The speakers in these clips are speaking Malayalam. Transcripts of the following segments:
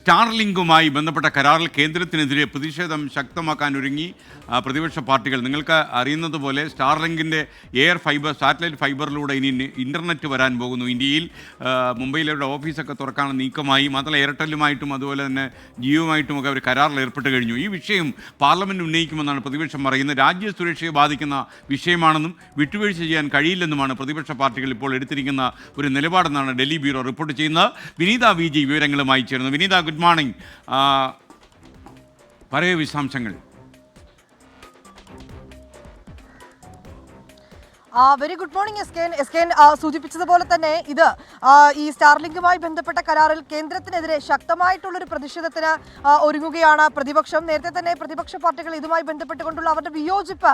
സ്റ്റാർലിങ്കുമായി ബന്ധപ്പെട്ട കരാറിൽ കേന്ദ്രത്തിനെതിരെ പ്രതിഷേധം ശക്തമാക്കാൻ ഒരുങ്ങി പ്രതിപക്ഷ പാർട്ടികൾ. നിങ്ങൾക്ക് അറിയുന്നത് പോലെ സ്റ്റാർലിങ്കിൻ്റെ എയർ ഫൈബർ സാറ്റലൈറ്റ് ഫൈബറിലൂടെ ഇനി ഇൻ്റർനെറ്റ് വരാൻ പോകുന്നു. ഇന്ത്യയിൽ മുംബൈയിലെ ഓഫീസൊക്കെ തുറക്കാനുള്ള നീക്കമായി. മാത്രമല്ല എയർടെല്ലുമായിട്ടും അതുപോലെ തന്നെ ജിയോയുമായിട്ടുമൊക്കെ അവർ കരാറിൽ ഏർപ്പെട്ട് കഴിഞ്ഞു. ഈ വിഷയം പാർലമെൻറ്റ് ഉന്നയിക്കുമെന്നാണ് പ്രതിപക്ഷം പറയുന്നത്. രാജ്യസുരക്ഷയെ ബാധിക്കുന്ന വിഷയമാണെന്നും വിട്ടുവീഴ്ച ചെയ്യാൻ കഴിയില്ലെന്നുമാണ് പ്രതിപക്ഷ പാർട്ടികൾ ഇപ്പോൾ എടുത്തിരിക്കുന്ന ഒരു നിലപാടെന്നാണ് ഡൽഹി ബ്യൂറോ റിപ്പോർട്ട് ചെയ്യുന്നത്. വിനീത വി ജി വിവരങ്ങളുമായി ചേർന്നു. വിനീത, ഗുഡ് മോർണിംഗ്. പറയൂ വിശദാംശങ്ങൾ. Very good morning S K സൂചിപ്പിച്ചതുപോലെ തന്നെ ഇത് ഈ സ്റ്റാർലിങ്കുമായി ബന്ധപ്പെട്ട കരാറിൽ കേന്ദ്രത്തിനെതിരെ ശക്തമായിട്ടുള്ളൊരു പ്രതിഷേധത്തിന് ഒരുങ്ങുകയാണ് പ്രതിപക്ഷം. നേരത്തെ തന്നെ പ്രതിപക്ഷ പാർട്ടികൾ ഇതുമായി ബന്ധപ്പെട്ടുകൊണ്ടുള്ള അവരുടെ വിയോജിപ്പ്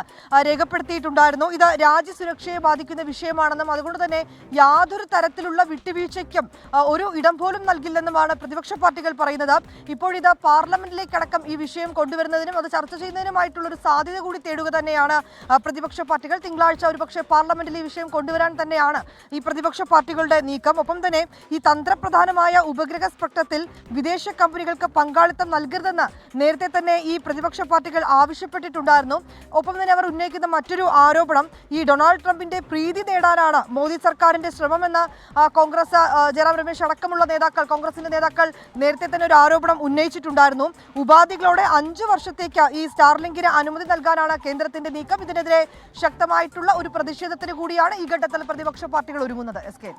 രേഖപ്പെടുത്തിയിട്ടുണ്ടായിരുന്നു. ഇത് രാജ്യസുരക്ഷയെ ബാധിക്കുന്ന വിഷയമാണെന്നും അതുകൊണ്ട് തന്നെ യാതൊരു തരത്തിലുള്ള വിട്ടുവീഴ്ചയ്ക്കും ഒരു ഇടം പോലും നൽകില്ലെന്നുമാണ് പ്രതിപക്ഷ പാർട്ടികൾ പറയുന്നത്. ഇപ്പോഴിത് പാർലമെന്റിലേക്കടക്കം ഈ വിഷയം കൊണ്ടുവരുന്നതിനും അത് ചർച്ച ചെയ്യുന്നതിനുമായിട്ടുള്ളൊരു സാധ്യത കൂടി തേടുക തന്നെയാണ് പ്രതിപക്ഷ പാർട്ടികൾ. തിങ്കളാഴ്ച ഒരുപക്ഷെ പാർലമെന്റിൽ ഈ വിഷയം കൊണ്ടുവരാൻ തന്നെയാണ് ഈ പ്രതിപക്ഷ പാർട്ടികളുടെ നീക്കം. ഒപ്പം തന്നെ ഈ തന്ത്രപ്രധാനമായ ഉപഗ്രഹ സ്പെക്ട്രത്തിൽ വിദേശ കമ്പനികൾക്ക് പങ്കാളിത്തം നൽകരുതെന്ന് നേരത്തെ തന്നെ ഈ പ്രതിപക്ഷ പാർട്ടികൾ ആവശ്യപ്പെട്ടിട്ടുണ്ടായിരുന്നു. ഒപ്പം തന്നെ അവർ ഉന്നയിക്കുന്ന മറ്റൊരു ആരോപണം ഈ ഡൊണാൾഡ് ട്രംപിന്റെ പ്രീതി നേടാനാണ് മോദി സർക്കാരിന്റെ ശ്രമമെന്ന് കോൺഗ്രസ് ജയറാം രമേശ് അടക്കമുള്ള കോൺഗ്രസിന്റെ നേതാക്കൾ നേരത്തെ തന്നെ ഒരു ആരോപണം ഉന്നയിച്ചിട്ടുണ്ടായിരുന്നു. ഉപാധികളോടെ 5 വർഷത്തേക്ക് ഈ സ്റ്റാർലിങ്കിന് അനുമതി നൽകാനാണ് കേന്ദ്രത്തിന്റെ നീക്കം. ഇതിനെതിരെ ശക്തമായിട്ടുള്ള ഒരു പ്രതിഷേധത്തിന് കൂടിയാണ് ഈ ഘട്ടത്തിൽ പ്രതിപക്ഷ പാർട്ടികൾ ഒരുങ്ങുന്നത്. S K